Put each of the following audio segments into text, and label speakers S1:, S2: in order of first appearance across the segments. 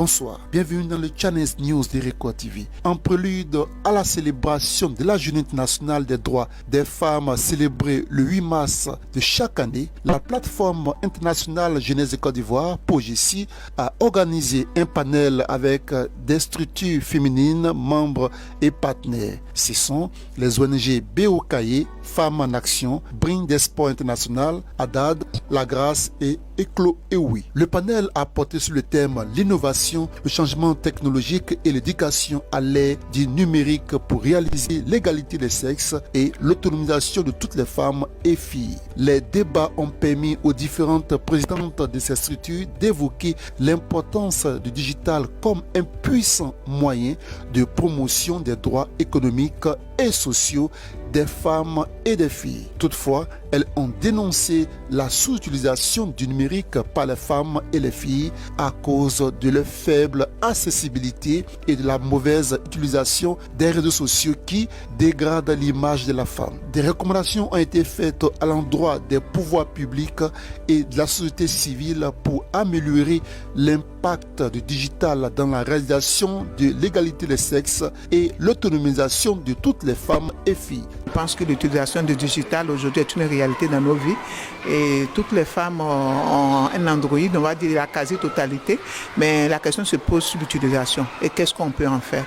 S1: Bonsoir, bienvenue dans le Channel News de Record TV. En prélude à la célébration de la Journée internationale des droits des femmes célébrée le 8 mars de chaque année, la plateforme internationale Jeunesse de Côte d'Ivoire, POJECI, a organisé un panel avec des structures féminines, membres et partenaires. Ce sont les ONG BOKAE, Femmes en Action, Bring d'Espoir International, ADAD, La Grâce et Eclo Ewi. Le panel a porté sur le thème l'innovation, le changement technologique et l'éducation à l'ère du numérique pour réaliser l'égalité des sexes et l'autonomisation de toutes les femmes et filles. Les débats ont permis aux différentes présidentes de ces structures d'évoquer l'importance du digital comme un puissant moyen de promotion des droits économiques et sociaux des femmes et des filles. Toutefois, elles ont dénoncé la sous-utilisation du numérique par les femmes et les filles à cause de leur faible accessibilité et de la mauvaise utilisation des réseaux sociaux qui dégradent l'image de la femme. Des recommandations ont été faites à l'endroit des pouvoirs publics et de la société civile pour améliorer l'impact du digital dans la réalisation de l'égalité des sexes et l'autonomisation de toutes les femmes et filles.
S2: Je pense que l'utilisation du digital aujourd'hui est une réalité dans nos vies et toutes les femmes ont un Android, on va dire la quasi-totalité, mais la question se pose sur l'utilisation et qu'est-ce qu'on peut en faire.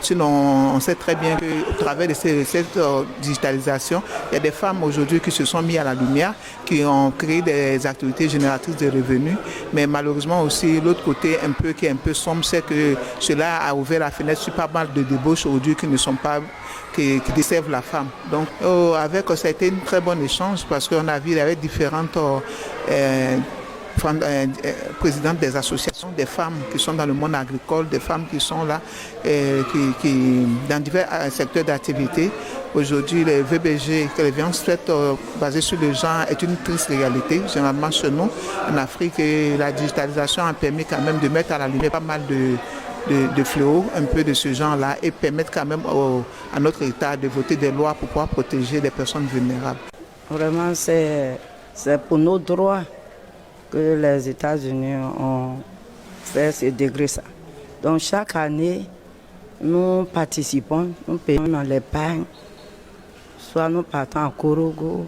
S2: Sinon, on sait très bien qu'au travers de cette digitalisation, il y a des femmes aujourd'hui qui se sont mises à la lumière, qui ont créé des activités génératrices de revenus. Mais malheureusement aussi, l'autre côté qui est un peu sombre, c'est que cela a ouvert la fenêtre sur pas mal de débauches aujourd'hui qui ne sont pas qui desservent la femme. Donc, ça a été un très bon échange parce qu'on a vu avec différentes présidentes des associations, des femmes qui sont dans le monde agricole, des femmes qui sont là, qui dans divers secteurs d'activité. Aujourd'hui, les VBG, que les violences faites basées sur le genre, est une triste réalité. Généralement, chez nous, en Afrique, la digitalisation a permis quand même de mettre à la lumière pas mal de fléaux, un peu de ce genre-là, et permettre quand même à notre État de voter des lois pour pouvoir protéger les personnes vulnérables.
S3: Vraiment, c'est pour nos droits que les États-Unis ont fait ce degré ça. Donc chaque année, nous participons, nous payons dans l'épargne, soit nous partons à Korogo,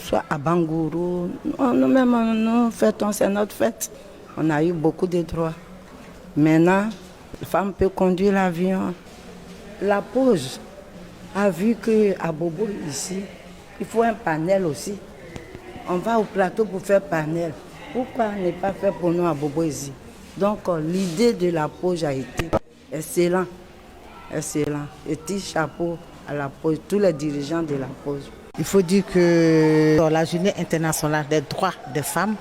S3: soit à Bangourou. Nous-mêmes, nous fêtons, c'est notre fête. On a eu beaucoup de droits. Maintenant, la femme peut conduire l'avion. La pause a vu qu'à Bobo, ici, il faut un panel aussi. On va au plateau pour faire panel. Pourquoi ne pas faire pour nous à Bobo ici? Donc, l'idée de la pause a été excellente. Excellent. Et petit chapeau à la pause, tous les dirigeants de la pause.
S4: Il faut dire que la Journée internationale des droits des femmes,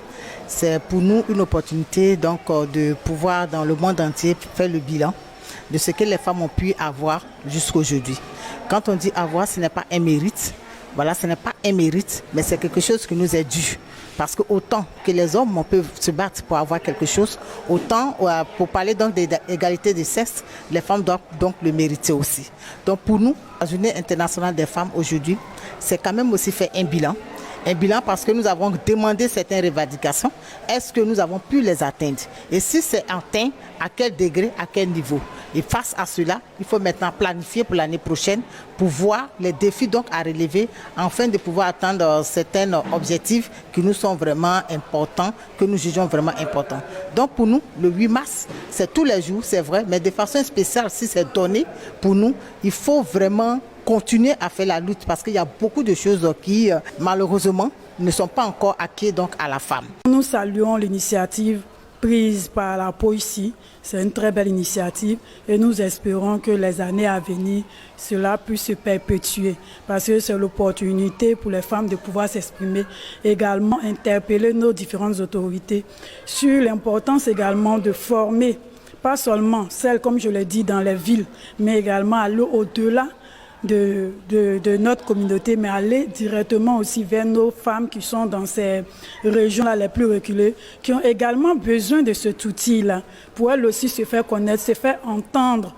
S4: c'est pour nous une opportunité donc, de pouvoir dans le monde entier faire le bilan de ce que les femmes ont pu avoir jusqu'à aujourd'hui. Quand on dit avoir, ce n'est pas un mérite. Voilà, ce n'est pas un mérite, mais c'est quelque chose qui nous est dû. Parce que autant que les hommes peuvent se battre pour avoir quelque chose, autant pour parler donc d'égalité des sexes, les femmes doivent donc le mériter aussi. Donc pour nous, la Journée internationale des femmes aujourd'hui, c'est quand même aussi faire un bilan. Un bilan parce que nous avons demandé certaines revendications. Est-ce que nous avons pu les atteindre? Et si c'est atteint, à quel degré, à quel niveau? Et face à cela, il faut maintenant planifier pour l'année prochaine pour voir les défis donc à relever afin de pouvoir atteindre certains objectifs qui nous sont vraiment importants, que nous jugeons vraiment importants. Donc pour nous, le 8 mars, c'est tous les jours, c'est vrai, mais de façon spéciale, si c'est donné pour nous, il faut vraiment continuer à faire la lutte parce qu'il y a beaucoup de choses qui, malheureusement, ne sont pas encore acquises donc à la femme.
S5: Nous saluons l'initiative prise par la POJECI. C'est une très belle initiative et nous espérons que les années à venir, cela puisse se perpétuer parce que c'est l'opportunité pour les femmes de pouvoir s'exprimer, également interpeller nos différentes autorités sur l'importance également de former, pas seulement celles, comme je l'ai dit, dans les villes, mais également aller au-delà de notre communauté, mais aller directement aussi vers nos femmes qui sont dans ces régions-là les plus reculées, qui ont également besoin de cet outil-là, pour elles aussi se faire connaître, se faire entendre,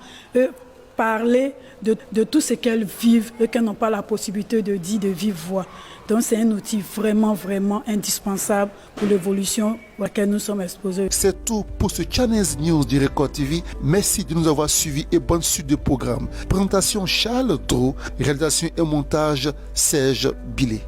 S5: parler de tout ce qu'elles vivent et qu'elles n'ont pas la possibilité de dire de vive voix. Donc c'est un outil vraiment, vraiment indispensable pour l'évolution à laquelle nous sommes exposés.
S1: C'est tout pour ce Channels News du Record TV. Merci de nous avoir suivis et bonne suite de programme. Présentation Charles Dro, réalisation et montage Serge Billet.